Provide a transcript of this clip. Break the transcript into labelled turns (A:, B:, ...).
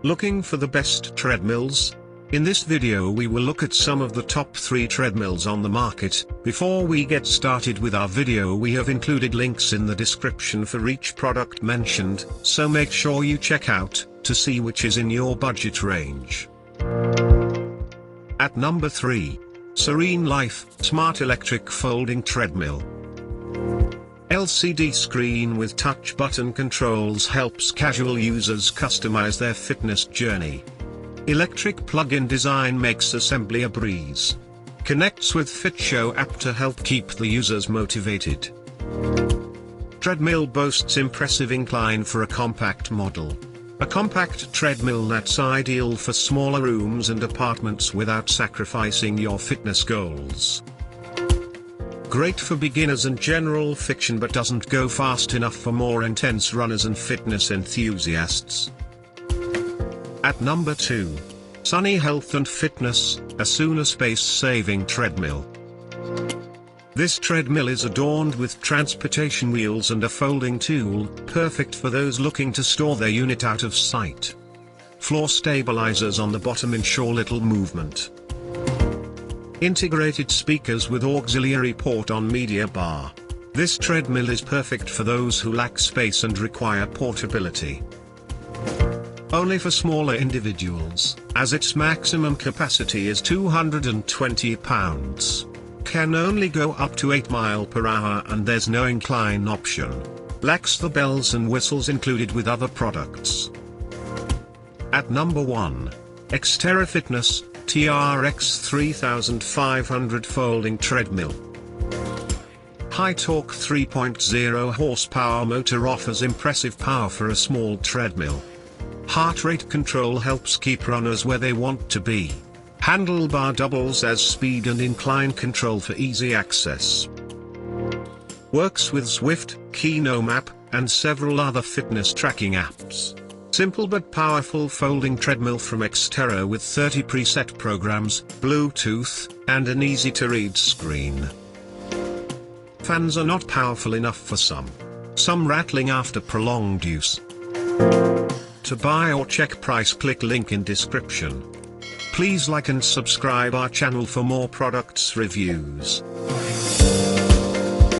A: Looking for the best treadmills? In this video we will look at some of the top 3 treadmills on the market. Before we get started with our video, we have included links in the description for each product mentioned, so make sure you check out to see which is in your budget range. At number 3. SereneLife Smart Electric Folding Treadmill. LCD screen with touch button controls helps casual users customize their fitness journey. Electric plug-in design makes assembly a breeze. Connects with FitShow app to help keep the users motivated. Treadmill boasts impressive incline for a compact model. A compact treadmill that's ideal for smaller rooms and apartments without sacrificing your fitness goals. Great for beginners and general fiction, but doesn't go fast enough for more intense runners and fitness enthusiasts. At number 2. Sunny Health and Fitness, Asuna Space-Saving Treadmill. This treadmill is adorned with transportation wheels and a folding tool, perfect for those looking to store their unit out of sight. Floor stabilizers on the bottom ensure little movement. Integrated speakers with auxiliary port on media bar. This treadmill is perfect for those who lack space and require portability. Only for smaller individuals, as its maximum capacity is 220 pounds. Can only go up to 8 miles per hour and there's no incline option. Lacks the bells and whistles included with other products. At number 1. XTERRA Fitness TRX 3500 Folding Treadmill. High torque 3.0 horsepower motor offers impressive power for a small treadmill. Heart rate control helps keep runners where they want to be. Handlebar doubles as speed and incline control for easy access. Works with Zwift, KinoMap, and several other fitness tracking apps. Simple but powerful folding treadmill from XTERRA with 30 preset programs, Bluetooth, and an easy-to-read screen. Fans are not powerful enough for some rattling after prolonged use. To buy or check price, click link in description. Please like and subscribe our channel for more products reviews.